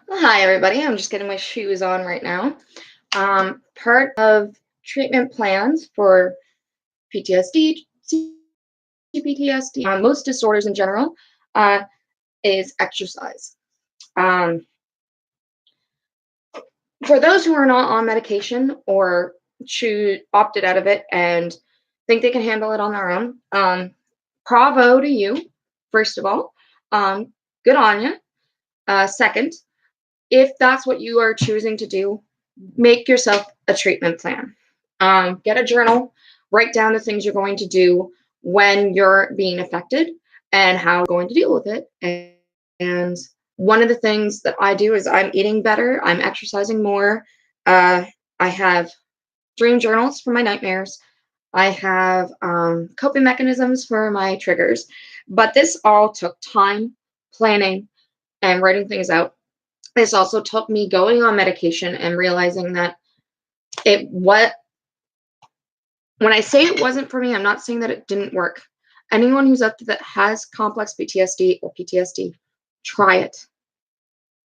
Well, hi, everybody. I'm just getting my shoes on right now. Part of treatment plans for PTSD, CPTSD, most disorders in general, uh, is exercise. Um, for those who are not on medication or opted out of it and think they can handle it on their own, bravo to you, first of all. Good on you. Second, if that's what you are choosing to do, make yourself a treatment plan. Get a journal, write down the things you're going to do when you're being affected and how you're going to deal with it. And one of the things that I do is I'm eating better, I'm exercising more. Uh, I have dream journals for my nightmares. I have coping mechanisms for my triggers. But this all took time, planning, and writing things out. This also took me going on medication and realizing that it what when I say it wasn't for me, I'm not saying that it didn't work. Anyone who's up to that has complex PTSD or PTSD, try it.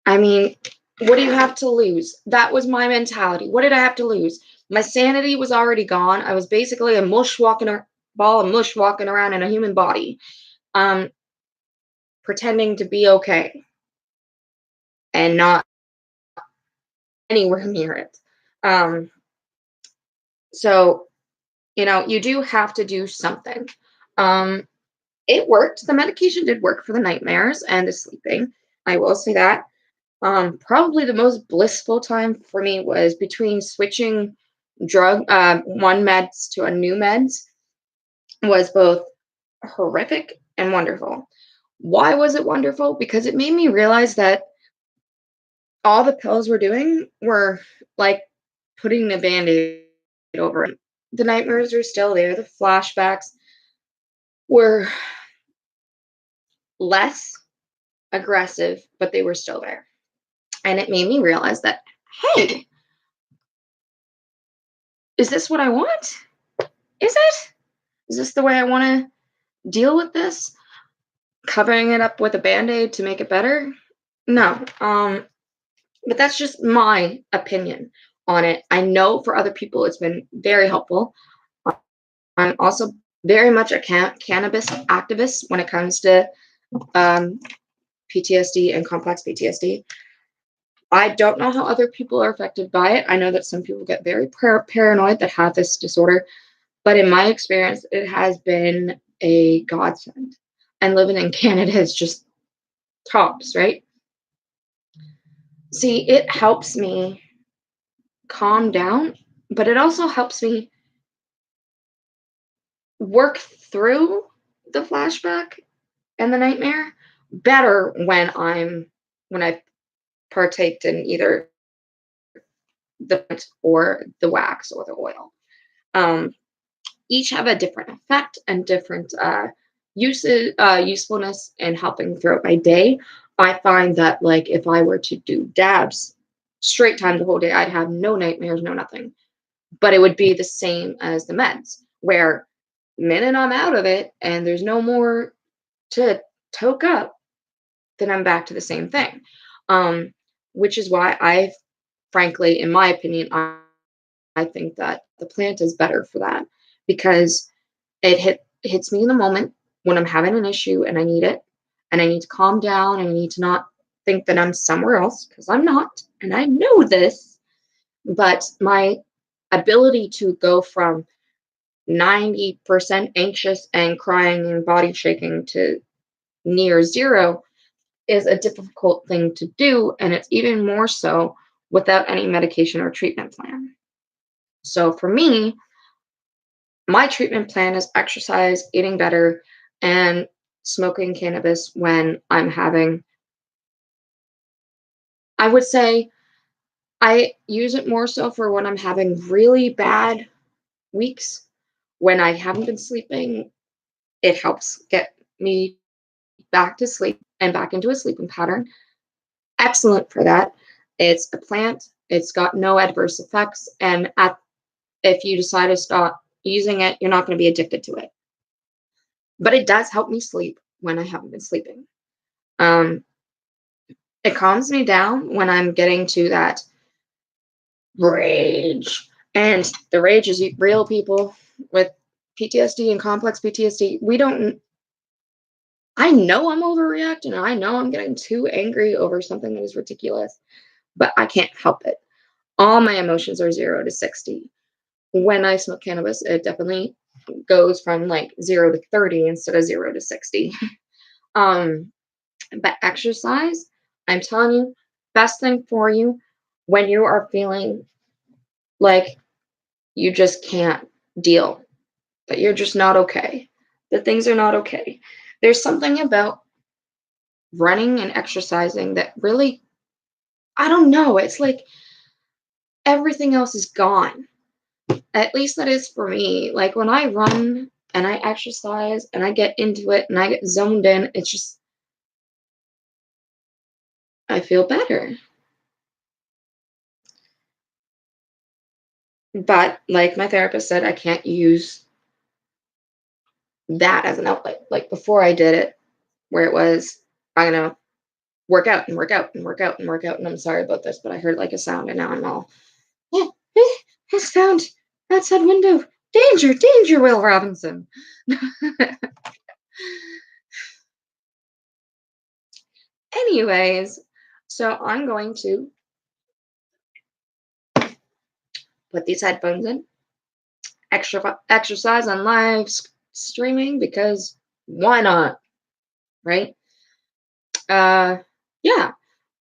I mean, what do you have to lose? That was my mentality. What did I have to lose? My sanity was already gone. I was basically a ball of mush walking around in a human body, um, pretending to be okay and not anywhere near it. Um, so you do have to do something. Um, it worked. The medication did work for the nightmares and the sleeping. I will say that. Probably the most blissful time for me was between switching one meds to a new meds was both horrific and wonderful. Why was it wonderful? Because it made me realize that all the pills were doing were like putting a band-aid over it. The nightmares are still there. The flashbacks were less aggressive, but they were still there. And it made me realize that, hey, is this what I want? Is it? Is this the way I want to deal with this? Covering it up with a band aid to make it better? No. But that's just my opinion on it. I know for other people it's been very helpful. I'm also very much a cannabis activist when it comes to um, PTSD and complex PTSD. I don't know how other people are affected by it. I know that some people get very paranoid that have this disorder, but in my experience, it has been a godsend. And living in Canada is just tops, right? See, it helps me calm down, but it also helps me work through the flashback and the nightmare better when I've partaked in either the or the wax or the oil. Um, each have a different effect and different usefulness in helping throughout my day. I find that like if I were to do dabs straight time the whole day, I'd have no nightmares, no nothing. But it would be the same as the meds, where the minute I'm out of it and there's no more to toke up, then I'm back to the same thing. Um, which is why frankly, in my opinion, I think that the plant is better for that because hits me in the moment when I'm having an issue and I need it, and I need to calm down and I need to not think that I'm somewhere else because I'm not, and I know this. But my ability to go from 90% anxious and crying and body shaking to near zero is a difficult thing to do, and it's even more so without any medication or treatment plan. So for me, my treatment plan is exercise, eating better, and smoking cannabis when I'm having, I would say, I use it more so for when I'm having really bad weeks when I haven't been sleeping. It helps get me back to sleep and back into a sleeping pattern. Excellent for that. It's a plant, it's got no adverse effects, and if you decide to stop using it, you're not going to be addicted to it. But it does help me sleep when I haven't been sleeping. Um, It calms me down when I'm getting to that rage. And the rage is real, people with PTSD and complex PTSD. We don't, I know I'm overreacting. I know I'm getting too angry over something that is ridiculous, but I can't help it. All my emotions are 0 to 60. When I smoke cannabis, it definitely goes from like 0 to 30 instead of 0 to 60. um, but exercise, I'm telling you, best thing for you when you are feeling like you just can't deal, that you're just not okay, that things are not okay. There's something about running and exercising that really, I don't know, it's like everything else is gone. At least that is for me. Like when I run and I exercise and I get into it and I get zoned in, it's just, I feel better. But like my therapist said, I can't use that as an outlet. Like before I did it, where it was, I'm gonna work out and work out and work out and work out. And I'm sorry about this, but I heard like a sound and now I'm all, oh, it's found outside window. Danger, danger, Will Robinson. Anyways, so I'm going to put these headphones in, exercise on live streaming because why not, right? Uh, yeah.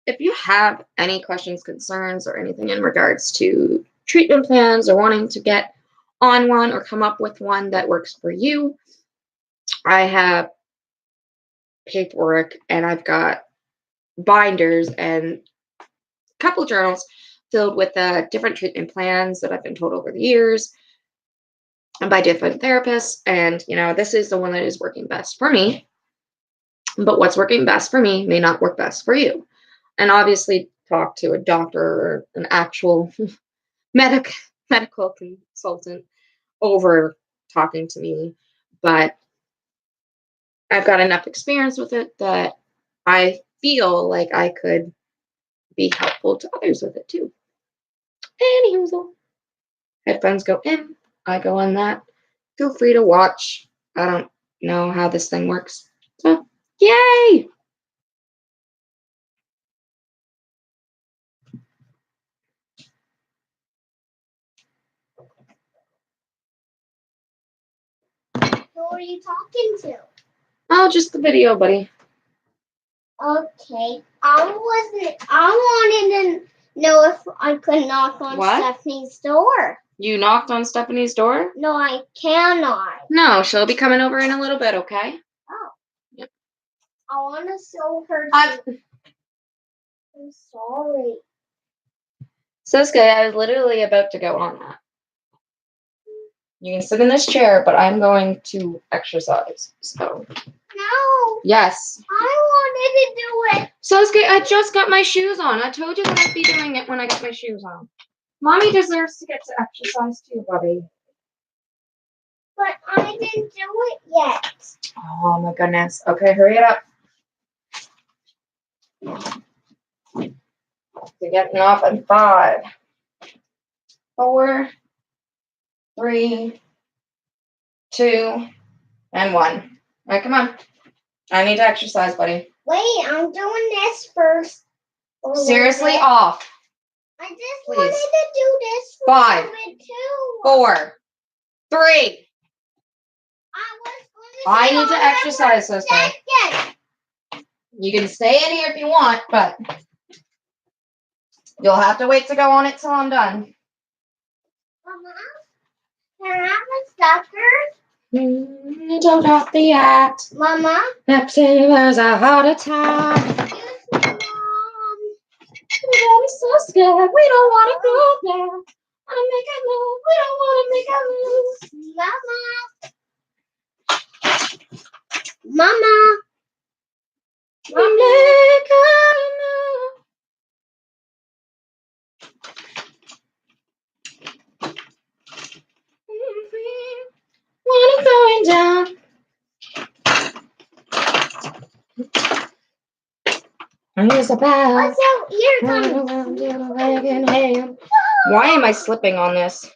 If you have any questions, concerns, or anything in regards to treatment plans or wanting to get on one or come up with one that works for you, I have paperwork and I've got binders and a couple journals filled with different treatment plans that I've been told over the years and by different therapists. And, this is the one that is working best for me. But what's working best for me may not work best for you. And obviously, talk to a doctor or an actual medic medical consultant over talking to me. But I've got enough experience with it that I feel like I could be helpful to others with it too. Anywho, headphones go in, I go on that. Feel free to watch. I don't know how this thing works. So, yay! Who are you talking to? Oh, just the video, buddy. Okay. I wanted to know if I could knock on Stephanie's door. You knocked on Stephanie's door? No, I cannot. No, she'll be coming over in a little bit, okay? Oh. Yep. I want to show her. I'm sorry. Sosuke, I was literally about to go on that. You can sit in this chair, but I'm going to exercise, so. No. Yes. I wanted to do it. Sosuke, I just got my shoes on. I told you that I'd be doing it when I got my shoes on. Mommy deserves to get to exercise too, buddy. But I didn't do it yet. Oh my goodness. Okay, hurry it up. You're getting off in 5, 4, 3, 2, and 1. All right, come on. I need to exercise, buddy. Wait, I'm doing this first. Seriously, off. I just wanted to do this for 5, a bit too. 4, 3. I need to it exercise, for a sister. second. You can stay in here if you want, but you'll have to wait to go on it till I'm done. Mama, can I have a sucker? You don't have the act. Mama? Pepsi was a heart attack. Excuse me, Mom. We're so scared. We don't want to go there. Wanna make a move. We don't want to make a move. Mama. We make a move. Wanna going down. Here's a bell. Also, here comes. Why am I slipping on this?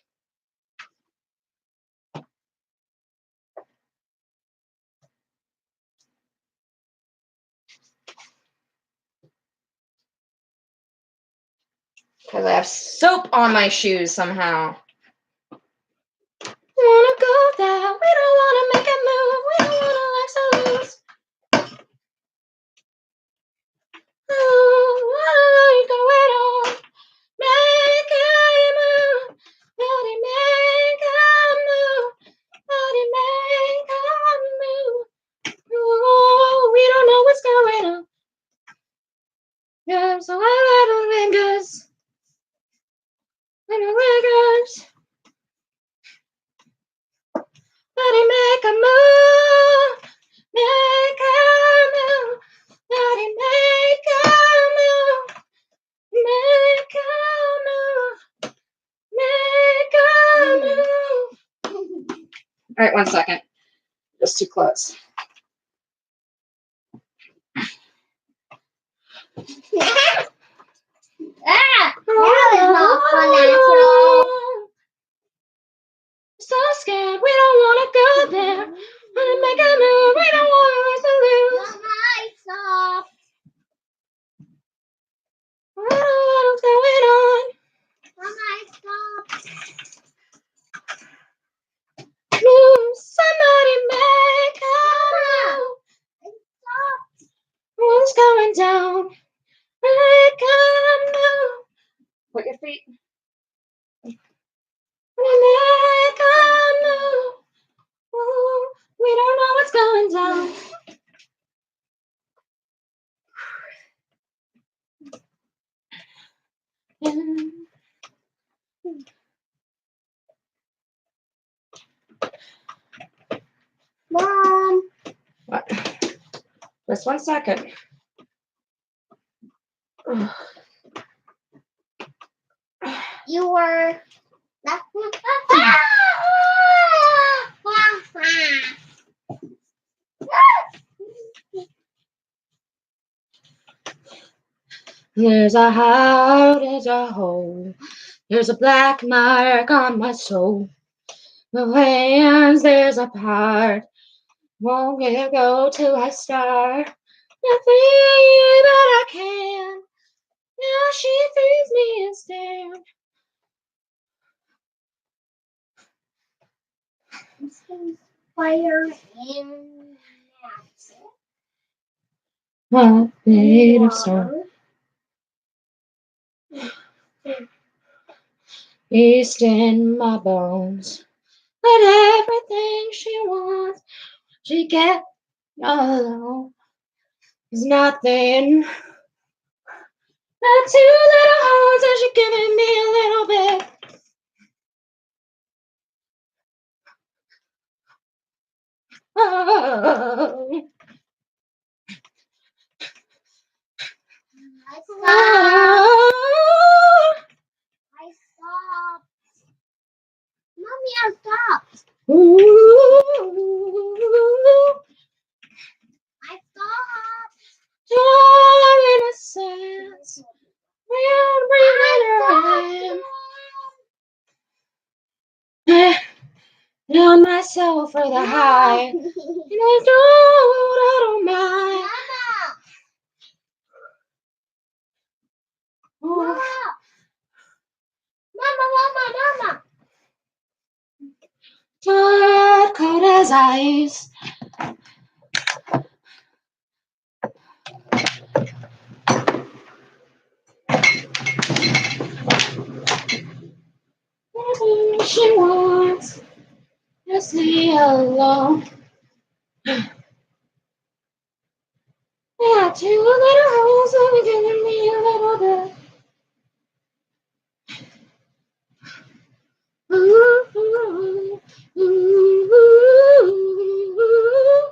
Because I have soap on my shoes somehow. We wanna go there. We don't wanna make a move. We don't wanna like to lose. Oh, what are you going on? Make a move. Body make a move. Body make a move. Oh, we don't know what's going on. Yeah, so I little fingers. Little fingers. Body make a move. Make a move. Body make a move. Make a move. Make a move. All right, 1 second. Just too close. That is not fun at all. So scared, we don't want to go there. Wanna make a move, we don't want to lose. Mama, stop. What's going on? Mama, stop. Somebody make a move. Stop. What's going down? Make a move. Put your feet. Make a move. Ooh, we don't know what's going down. Mom. What? Just 1 second. You were. There's a heart, there's a hole. There's a black mark on my soul. The hands, there's a part. Won't let go till I start. I think that I can. Now she frees me instead. Fire in What made of stone? East in my bones. But everything she wants, she gets alone. There's nothing. Not 2 little holes, and she giving me a little bit. Oh. I stopped. Mommy, I stopped. I stopped. Your innocence. We're breathing around. Down myself for the high. And I don't mind. Mama. Mama. Dark cold as ice. Everything she wants, just leave alone. Yeah, 2 little holes are giving me a little bit. Ooh, ooh, ooh, ooh, ooh.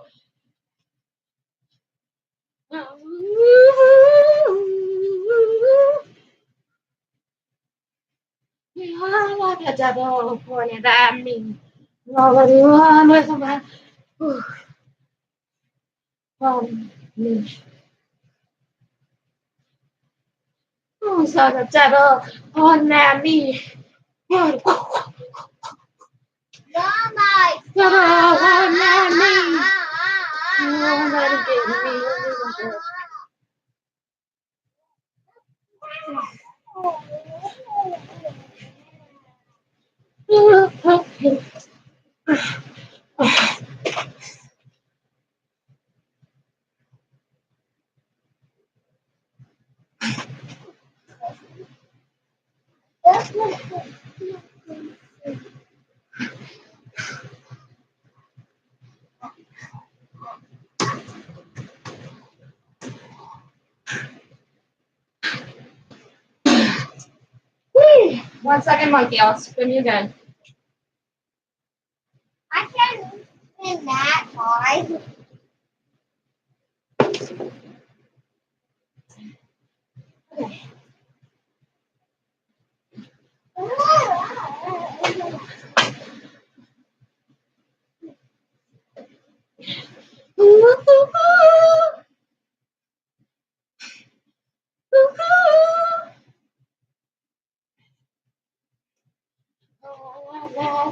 You are like a devil pointed at me. Already run with my on me. saw the devil on that me. Mama, Devil on that me. Oh, let it get me. Whee! 1 second, monkey. I'll spin you again. I can't spin that hard.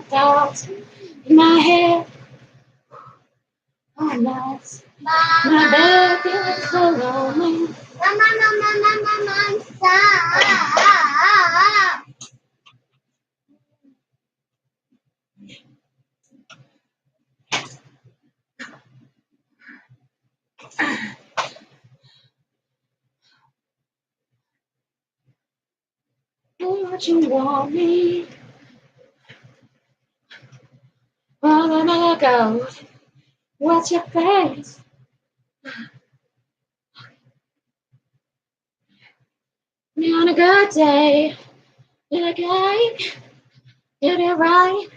Thoughts in my head. Oh, nights. My bed feels so lonely. Mama, stop. What you want me? Where am I go? What's your face? Me on a good day. Did I get it right?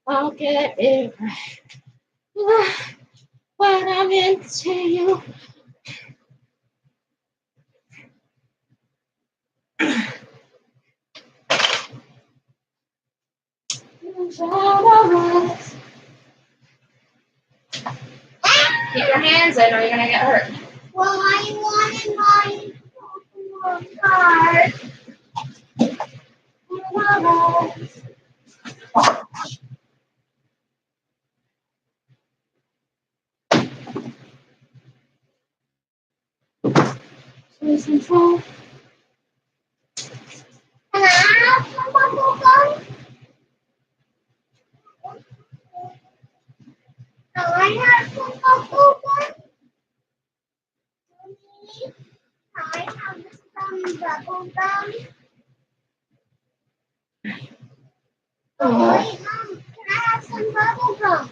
I'll get it right. When I'm into you. Keep your hands in or you're gonna get hurt. Well, I wanted my card. Can I have some bubble gum? Can I have some bubble gum? Can I have some bubble gum? Wait, Mom, can I have some bubble gum?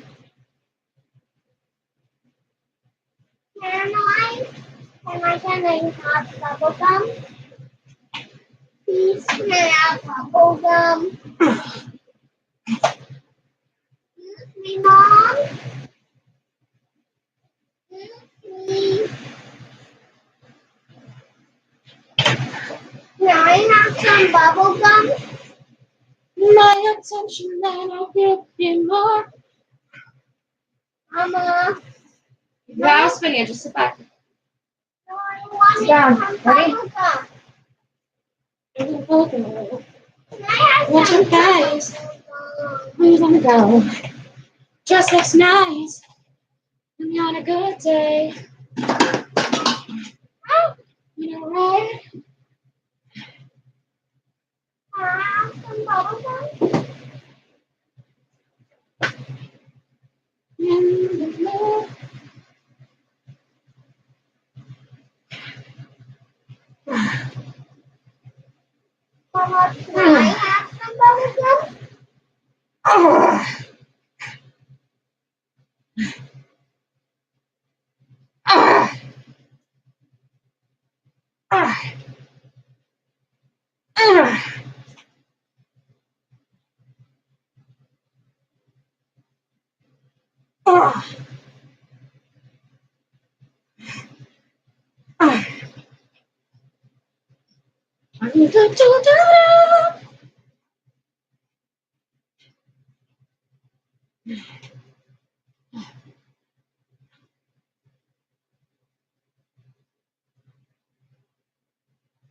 Can I have bubble gum? Please, can I have bubble gum? Excuse me, Mom. Excuse me. Can I have some bubble gum? My attention, then I'll give you more. Mama. Yeah, I'll spin you. Just sit back. No, I want Sit down. some Ready? bubble gum. Can I have What's some your face? bubble gum? Where you gonna go? Just looks nice. When you're on a good day. You know, right? Can I have some bubble gum? In the blue. Mama, can I have some bubble gum?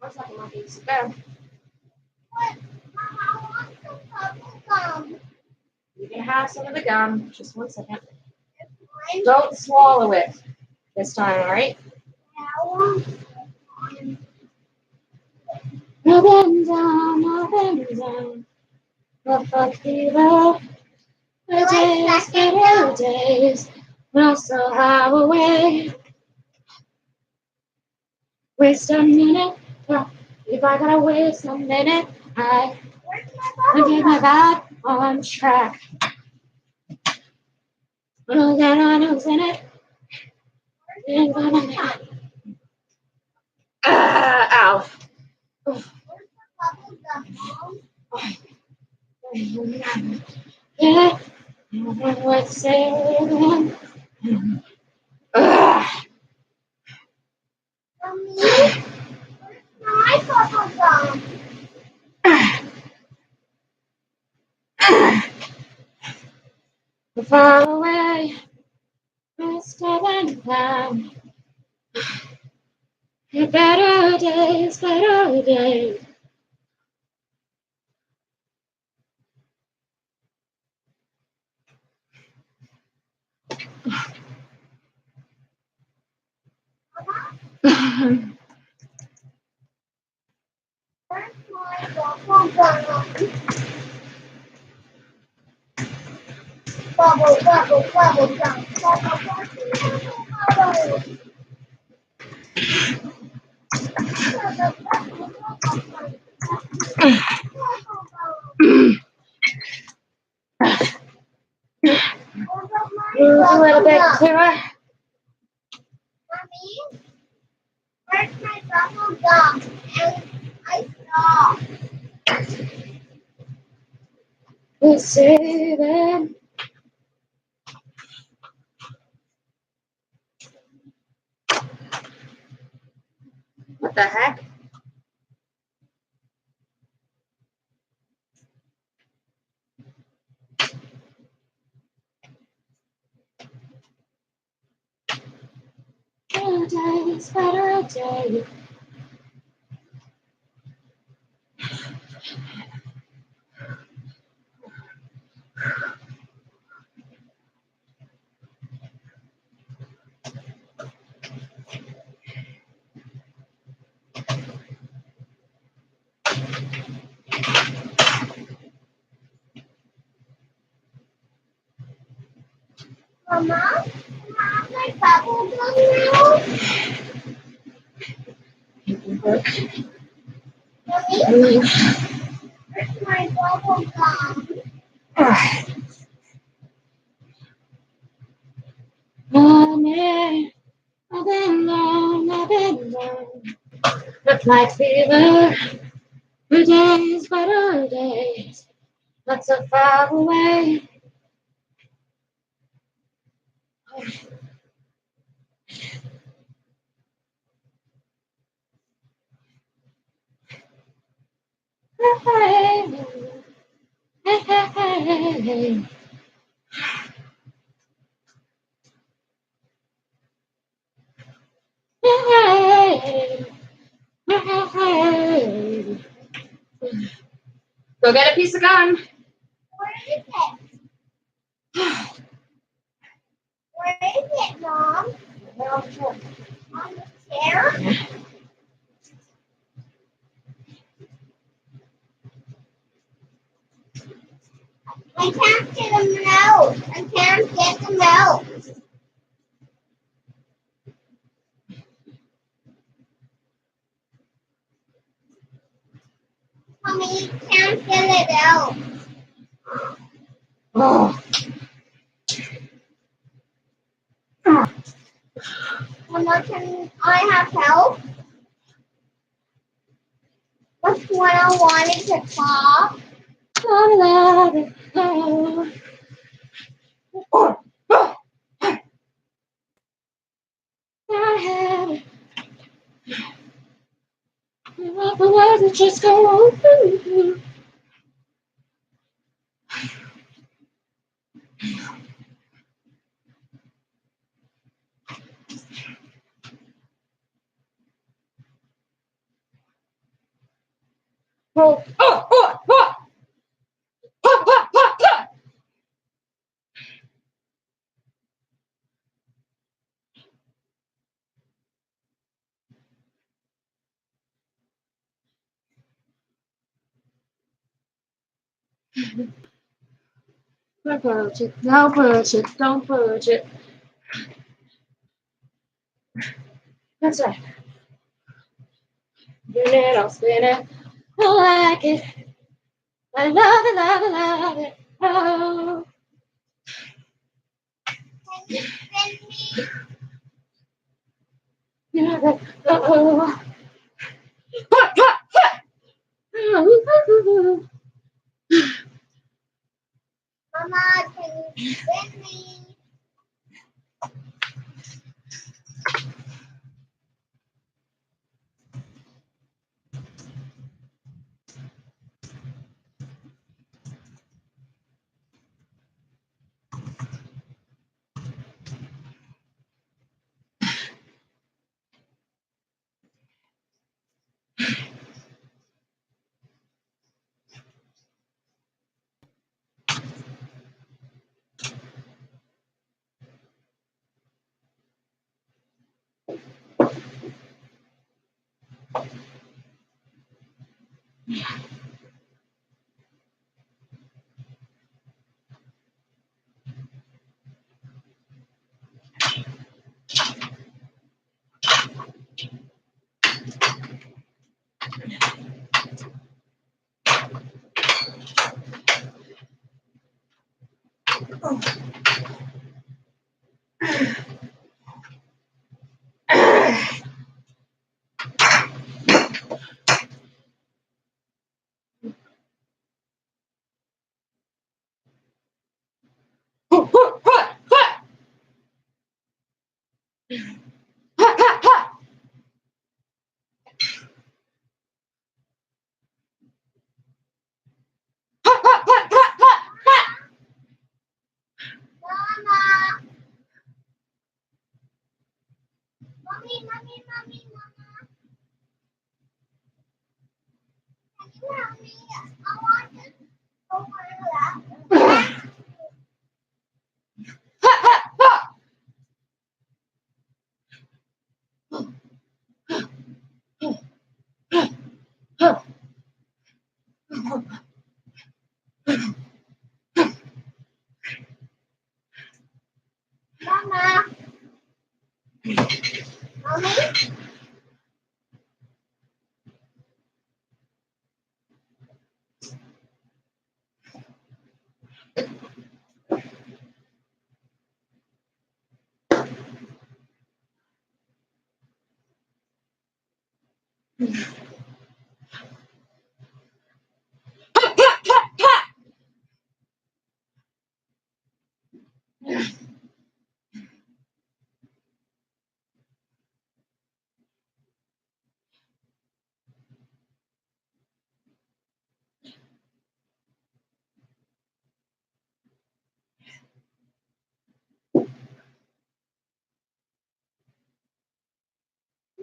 What's up, monkeys? Go. What? I want some bubble gum. You can have some of the gum. Just 1 second. Mine. Don't swallow it this time, all right? Now. Up and down, up and down. The fuck fever. The days, better days. We'll still have a way. Waste a minute. If I gotta waste a minute, I get my back on track. We'll get on who's in it. Ain't gonna make it. Ow. Yeah. What's saying? Mommy, where's my bubble gum? Far away, faster than down. Better days, better days. Where's my bubble gum? Bubble, bubble, bubble gum. Bubble, bubble, bubble. Move a little bit clearer. Mommy, where's my bubble gum? And I saw. We'll save it. What the heck? Better days, better days. Mama, can I have my bubble gum now? Mommy, where's my bubble gum? Money, I've been down, I've been down. Look like fever. Better days, better days. Not so far away. Hey, hey, hey, hey. Hey, hey. Go get a piece of gum. Where is it? Where is it, Mom? On the chair? I can't get them out. I can't get them out. Mommy, can't get it out. Oh. Mama, can I have help? Which one I wanted to pop? I love it. Oh. Oh. I had it. The words that just go open. Oh, oh, oh, oh. Ha, ha, ha, ha. Don't push it, don't push it, don't push it. That's right. Spin it, I'll spin it. I like it. I love it, love it, love it. Oh. Can you spin me? Yeah, that, oh. Ha, ha, ha. Mama, can you spin me? Mama, mommy, mama, can you help me? I want to go for a lap. Mama, mommy.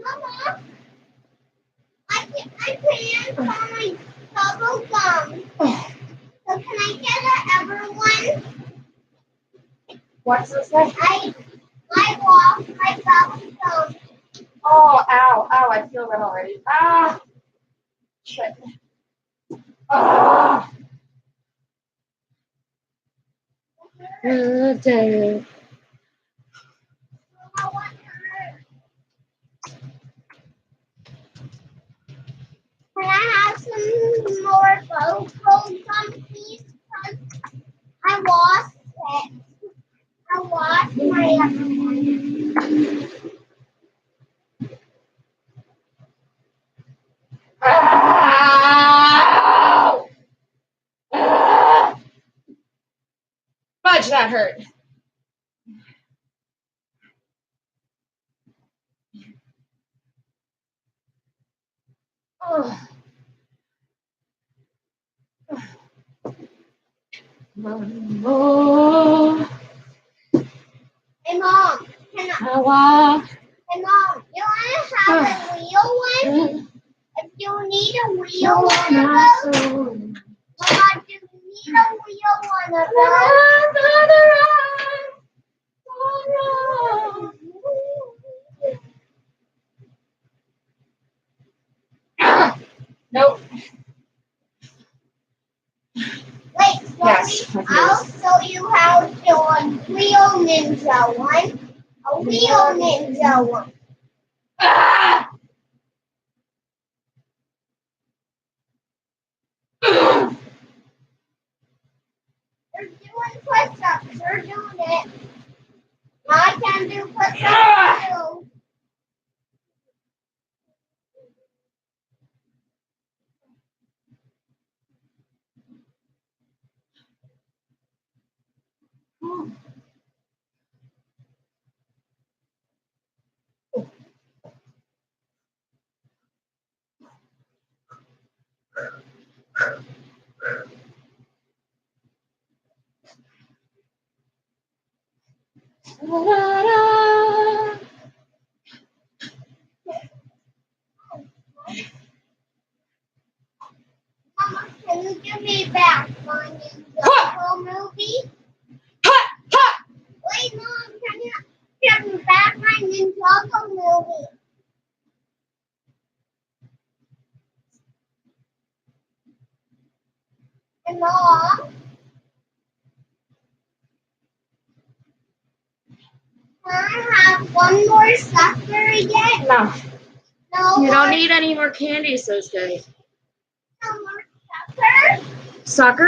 Mama, I can't find bubble gum. So can I get another one? What's this thing? I lost my bubble gum. Oh, ow, ow, I feel that already. Ah, shit. Ah. Dang. I want her. Can I have some more bubble gum, please? Because I lost it. I lost my other one. Ow! Ah. Fudge, that hurt. Oh. Oh. Hey, Mom. Hey, Mom. You want to have a real one? If you need a wheel on a boat? Mama, do you need a wheel on a boat? Nope. Wait, Yes, I'll show you how to do a wheel ninja one. A wheel ninja one. Ah! They're doing push-ups. They're doing it. I can do push-ups too. Mama, can you give me back my Ninjago movie? Wait, Mom, can you give me back my Ninjago movie? And Mom, can I have one more sucker again? No, No you more, don't need any more candies those days. no more sucker? Sucker?